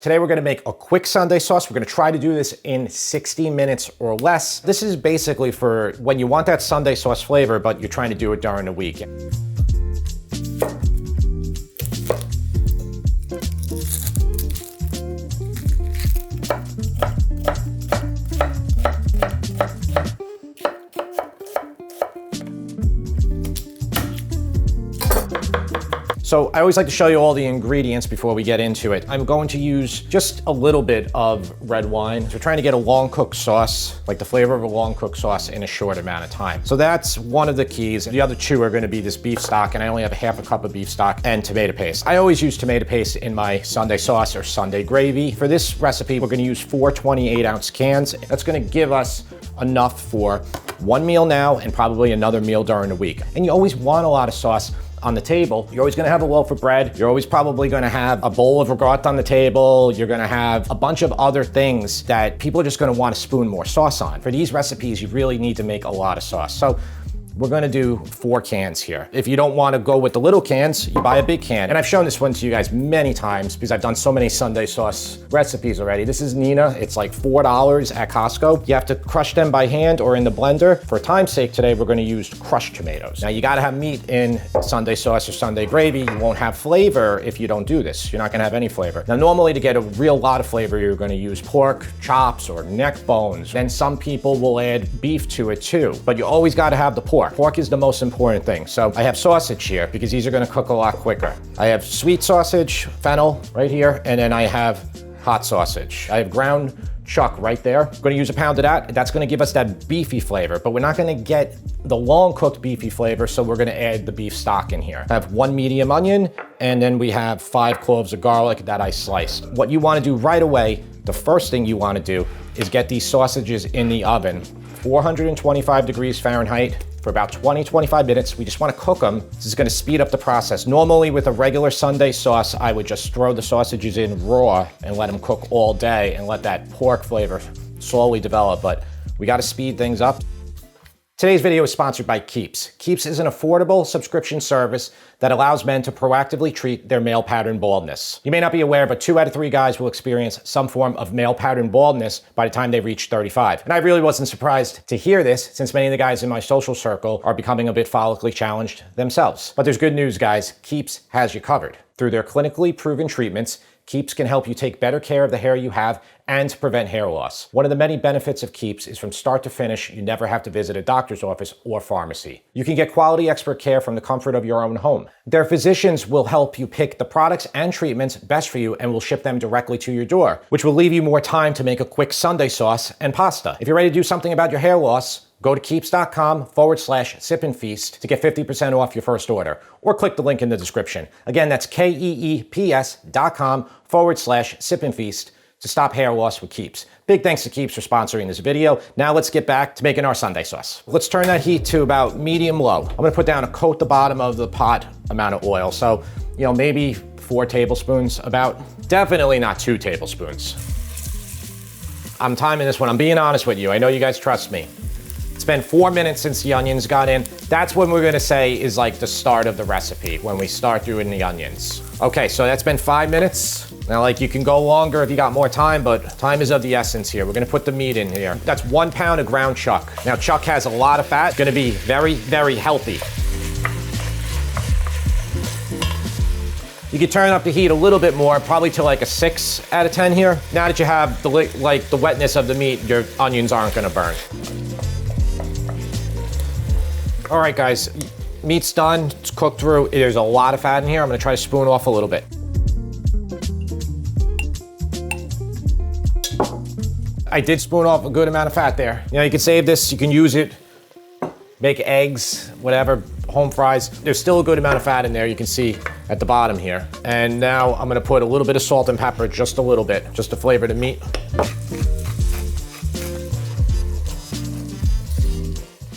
Today we're gonna make a quick Sunday sauce. We're gonna try to do this in 60 minutes or less. This is basically for when you want that Sunday sauce flavor, but you're trying to do it during the week. So I always like to show you all the ingredients before we get into it. I'm going to use just a little bit of red wine. We're trying to get a long cooked sauce, like the flavor of a long cooked sauce in a short amount of time. So that's one of the keys. The other two are gonna be this beef stock, and I only have half a cup of beef stock and tomato paste. I always use tomato paste in my Sunday sauce or Sunday gravy. For this recipe, we're gonna use 4 28-ounce cans. That's gonna give us enough for one meal now and probably another meal during the week. And you always want a lot of sauce on the table. You're always gonna have a loaf of bread. You're always probably gonna have a bowl of ricotta on the table. You're gonna have a bunch of other things that people are just gonna want to spoon more sauce on. For these recipes, you really need to make a lot of sauce. So we're gonna do 4 cans here. If you don't wanna go with the little cans, you buy a big can. And I've shown this one to you guys many times because I've done so many Sunday sauce recipes already. This is Nina. It's like $4 at Costco. You have to crush them by hand or in the blender. For time's sake today, we're gonna use crushed tomatoes. Now you gotta have meat in Sunday sauce or Sunday gravy. You won't have flavor if you don't do this. You're not gonna have any flavor. Now normally to get a real lot of flavor, you're gonna use pork chops or neck bones. Then some people will add beef to it too, but you always gotta have the pork. Pork is the most important thing. So I have sausage here because these are gonna cook a lot quicker. I have sweet sausage, fennel right here, and then I have hot sausage. I have ground chuck right there. I'm gonna use a pound of that. That's gonna give us that beefy flavor, but we're not gonna get the long cooked beefy flavor, so we're gonna add the beef stock in here. I have 1 medium onion, and then we have 5 cloves of garlic that I sliced. What you wanna do right away, the first thing you wanna do is get these sausages in the oven, 425 degrees Fahrenheit, for about 20-25 minutes. We just want to cook them. This is going to speed up the process. Normally with a regular Sunday sauce, I would just throw the sausages in raw and let them cook all day and let that pork flavor slowly develop, but we got to speed things up. Today's video is sponsored by Keeps. Keeps is an affordable subscription service that allows men to proactively treat their male pattern baldness. You may not be aware, but 2 out of 3 guys will experience some form of male pattern baldness by the time they reach 35. And I really wasn't surprised to hear this, since many of the guys in my social circle are becoming a bit follically challenged themselves. But there's good news, guys. Keeps has you covered. Through their clinically proven treatments, Keeps can help you take better care of the hair you have and to prevent hair loss. One of the many benefits of Keeps is from start to finish, you never have to visit a doctor's office or pharmacy. You can get quality expert care from the comfort of your own home. Their physicians will help you pick the products and treatments best for you and will ship them directly to your door, which will leave you more time to make a quick Sunday sauce and pasta. If you're ready to do something about your hair loss, go to keeps.com/sip-and-feast to get 50% off your first order, or click the link in the description. Again, that's keeps.com/sip-and-feast to stop hair loss with Keeps. Big thanks to Keeps for sponsoring this video. Now let's get back to making our Sunday sauce. Let's turn that heat to about medium low. I'm gonna put down a coat the bottom of the pot amount of oil. So, maybe 4 tablespoons about. Definitely not 2 tablespoons. I'm timing this one. I'm being honest with you. I know you guys trust me. It's been 4 minutes since the onions got in. That's when we're gonna say is like the start of the recipe, when we start doing the onions. Okay, so that's been 5 minutes. Now, you can go longer if you got more time, but time is of the essence here. We're gonna put the meat in here. That's 1 pound of ground chuck. Now, chuck has a lot of fat. It's gonna be very, very healthy. You can turn up the heat a little bit more, probably to like a 6 out of 10 here. Now that you have the wetness of the meat, your onions aren't gonna burn. All right, guys, meat's done. It's cooked through. There's a lot of fat in here. I'm gonna try to spoon off a little bit. I did spoon off a good amount of fat there. You can save this. You can use it, make eggs, whatever, home fries. There's still a good amount of fat in there. You can see at the bottom here. And now I'm gonna put a little bit of salt and pepper, just a little bit, just to flavor the meat.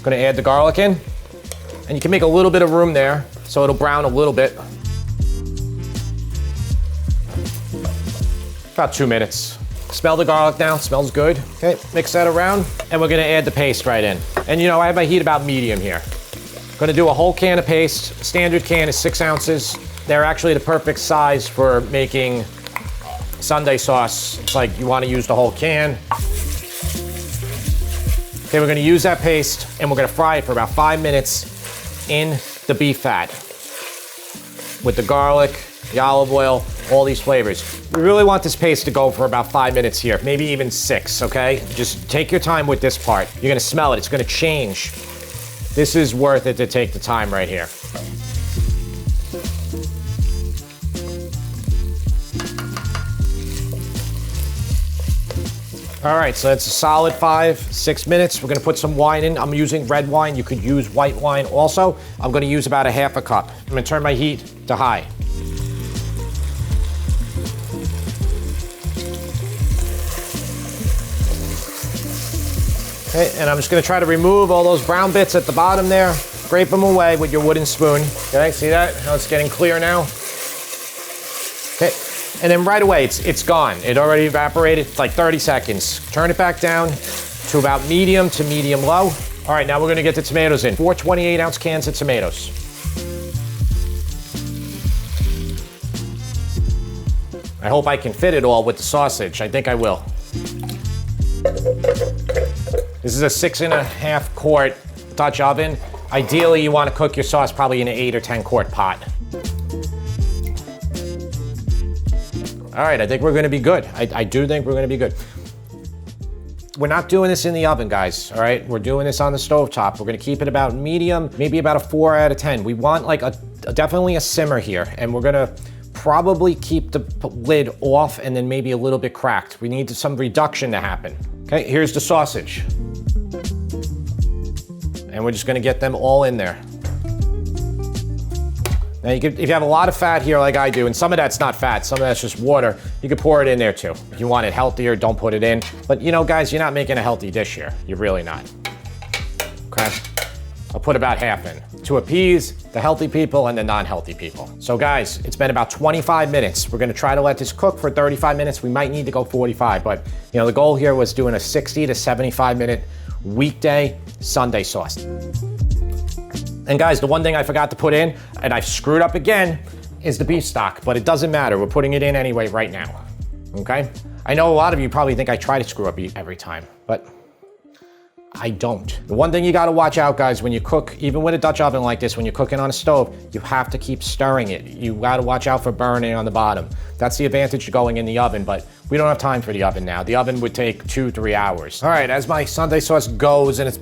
Gonna add the garlic in. And you can make a little bit of room there so it'll brown a little bit. About 2 minutes. Smell the garlic now, smells good. Okay, mix that around, and we're gonna add the paste right in. And I have my heat about medium here. Gonna do a whole can of paste. Standard can is 6 ounces. They're actually the perfect size for making Sunday sauce. It's like you want to use the whole can. Okay, we're gonna use that paste and we're gonna fry it for about 5 minutes in the beef fat with the garlic, the olive oil, all these flavors. We really want this paste to go for about 5 minutes here, maybe even 6, okay? Just take your time with this part. You're gonna smell it, it's gonna change. This is worth it to take the time right here. All right, so it's a solid 5-6 minutes. We're gonna put some wine in. I'm using red wine. You could use white wine also. I'm gonna use about a half a cup. I'm gonna turn my heat to high. Okay, and I'm just gonna try to remove all those brown bits at the bottom there. Scrape them away with your wooden spoon. Okay, see that? How it's getting clear now? Okay. And then right away, it's gone. It already evaporated. It's like 30 seconds. Turn it back down to about medium to medium low. All right, now we're gonna get the tomatoes in. 4 28-ounce cans of tomatoes. I hope I can fit it all with the sausage. I think I will. This is a 6.5 quart Dutch oven. Ideally, you wanna cook your sauce probably in an 8 or 10 quart pot. All right, I think we're gonna be good. I do think we're gonna be good. We're not doing this in the oven, guys, all right? We're doing this on the stovetop. We're gonna keep it about medium, maybe about a 4 out of 10. We want like definitely a simmer here, and we're gonna probably keep the lid off and then maybe a little bit cracked. We need some reduction to happen. Okay, here's the sausage. And we're just gonna get them all in there. Now if you have a lot of fat here like I do, and some of that's not fat, some of that's just water, you could pour it in there too. If you want it healthier, don't put it in. But you know, guys, you're not making a healthy dish here. You're really not. Okay? I'll put about half in to appease the healthy people and the non-healthy people. So guys, it's been about 25 minutes. We're gonna try to let this cook for 35 minutes. We might need to go 45, but you know, the goal here was doing a 60 to 75 minute weekday Sunday sauce. And guys, the one thing I forgot to put in, and I screwed up again, is the beef stock, but it doesn't matter. We're putting it in anyway right now, okay? I know a lot of you probably think I try to screw up every time, but I don't. The one thing you gotta watch out, guys, when you cook, even with a Dutch oven like this, when you're cooking on a stove, you have to keep stirring it. You gotta watch out for burning on the bottom. That's the advantage of going in the oven, but we don't have time for the oven now. The oven would take 2-3 hours. All right, as my Sunday sauce goes, and it's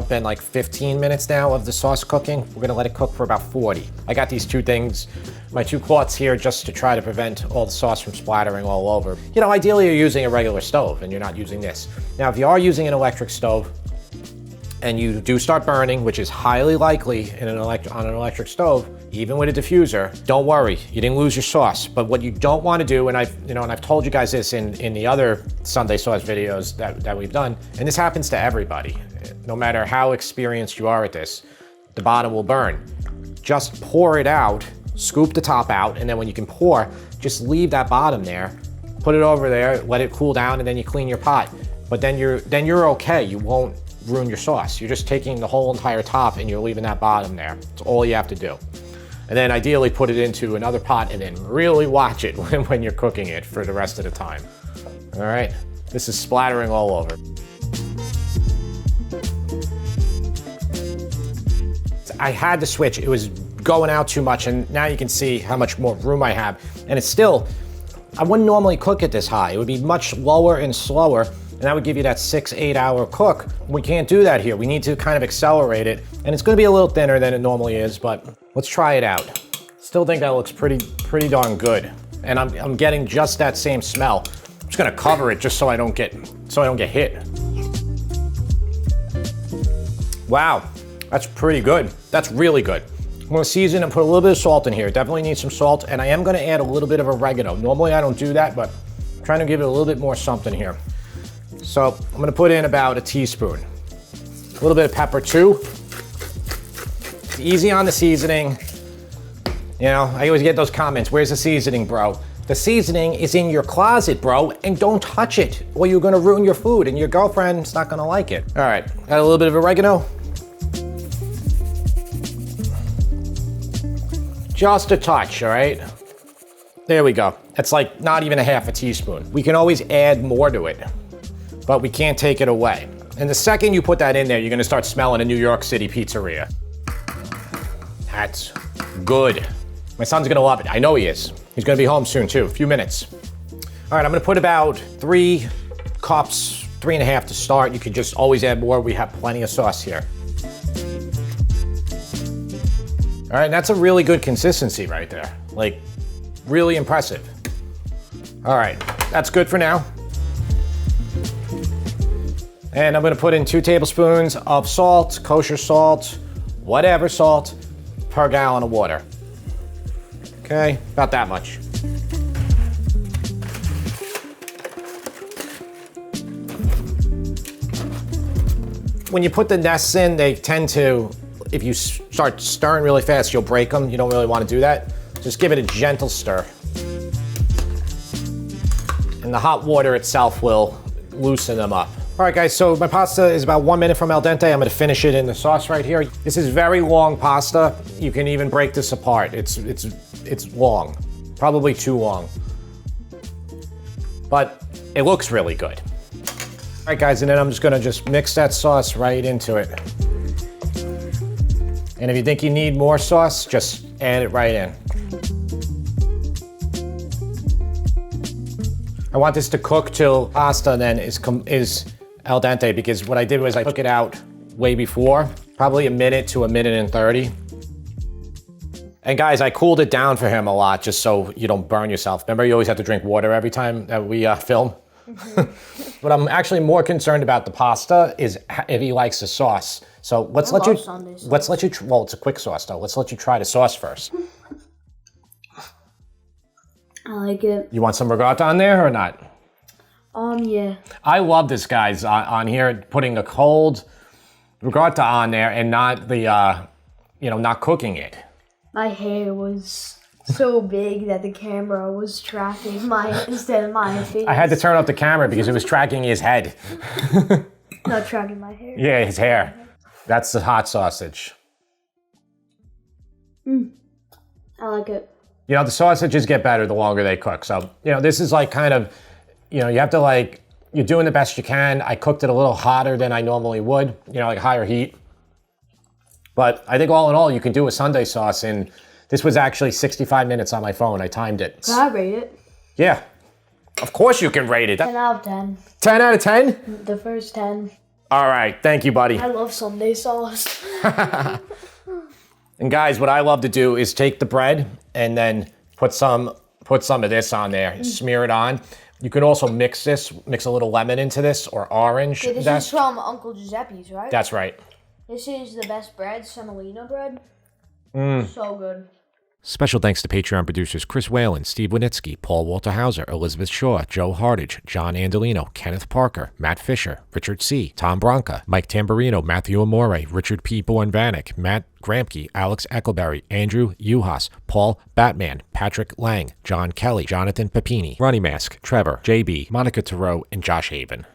been like 15 minutes now of the sauce cooking, we're gonna let it cook for about 40. I got these two things, my 2 cloths here, just to try to prevent all the sauce from splattering all over. You know, ideally you're using a regular stove and you're not using this. Now, if you are using an electric stove, and you do start burning, which is highly likely on an electric stove, even with a diffuser, don't worry, you didn't lose your sauce. But what you don't want to do, and I've told you guys this in the other Sunday sauce videos that we've done, and this happens to everybody, no matter how experienced you are at this, the bottom will burn. Just pour it out, scoop the top out, and then when you can pour, just leave that bottom there, put it over there, let it cool down, and then you clean your pot. But then you're okay. You won't ruin your sauce. You're just taking the whole entire top and you're leaving that bottom there. That's all you have to do. And then ideally put it into another pot and then really watch it when you're cooking it for the rest of the time. All right, this is splattering all over. I had to switch. It was going out too much, and now you can see how much more room I have. And it's still, I wouldn't normally cook it this high. It would be much lower and slower, and that would give you that 6-8 hour cook. We can't do that here. We need to kind of accelerate it, and it's gonna be a little thinner than it normally is, but let's try it out. Still think that looks pretty darn good. And I'm getting just that same smell. I'm just gonna cover it just so I don't get hit. Wow, that's pretty good. That's really good. I'm gonna season and put a little bit of salt in here. Definitely need some salt, and I am gonna add a little bit of oregano. Normally I don't do that, but I'm trying to give it a little bit more something here. So I'm gonna put in about a teaspoon. A little bit of pepper too. It's easy on the seasoning. You know, I always get those comments, where's the seasoning, bro? The seasoning is in your closet, bro, and don't touch it, or you're gonna ruin your food, and your girlfriend's not gonna like it. All right, add a little bit of oregano. Just a touch, all right? There we go. It's like not even a half a teaspoon. We can always add more to it, but we can't take it away. And the second you put that in there, you're gonna start smelling a New York City pizzeria. That's good. My son's gonna love it. I know he is. He's gonna be home soon too, a few minutes. All right, I'm gonna put about 3 cups, 3.5 to start. You can just always add more. We have plenty of sauce here. All right, that's a really good consistency right there. Like, really impressive. All right, that's good for now. And I'm gonna put in 2 tablespoons of salt, kosher salt, whatever salt, per gallon of water. Okay, about that much. When you put the nests in, they tend to, if you start stirring really fast, you'll break them. You don't really want to do that. Just give it a gentle stir. And the hot water itself will loosen them up. All right, guys, so my pasta is about 1 minute from al dente. I'm gonna finish it in the sauce right here. This is very long pasta. You can even break this apart. It's long, probably too long. But it looks really good. All right, guys, and then I'm just gonna mix that sauce right into it. And if you think you need more sauce, just add it right in. I want this to cook till pasta then is al dente, because what I did was I took it out way before, probably a minute to 1:30. And guys, I cooled it down for him a lot just so you don't burn yourself. Remember, you always have to drink water every time that we film? But I'm actually more concerned about the pasta is if he likes the sauce. So let's let you, well, it's a quick sauce though. Let's let you try the sauce first. I like it. You want some ricotta on there or not? Yeah. I love this, guys, on here, putting a cold ricotta on there and not the, not cooking it. My hair was so big that the camera was tracking instead of my face. I had to turn off the camera because it was tracking his head. Not tracking my hair. Yeah, his hair. That's the hot sausage. I like it. You know, the sausages get better the longer they cook. So, this is like kind of, you have to you're doing the best you can. I cooked it a little hotter than I normally would, like higher heat. But I think all in all, you can do a Sunday sauce in, this was actually 65 minutes on my phone. I timed it. Can I rate it? Yeah. Of course you can rate it. 10 out of 10. 10 out of 10? The first 10. All right. Thank you, buddy. I love Sunday sauce. And guys, what I love to do is take the bread and then put some of this on there, smear it on. You can also mix a little lemon into this or orange. Okay, this is from Uncle Giuseppe's, right? That's right. This is the best bread, Semolina bread. So good. Special thanks to Patreon producers Chris Whalen, Steve Winitsky, Paul Walter Hauser, Elizabeth Shaw, Joe Hardage, John Andolino, Kenneth Parker, Matt Fisher, Richard C., Tom Bronca, Mike Tamburino, Matthew Amore, Richard P. Bornvanek, Matt Gramke, Alex Eckleberry, Andrew Uhas, Paul Batman, Patrick Lang, John Kelly, Jonathan Papini, Ronnie Mask, Trevor, JB, Monica Thoreau, and Josh Haven.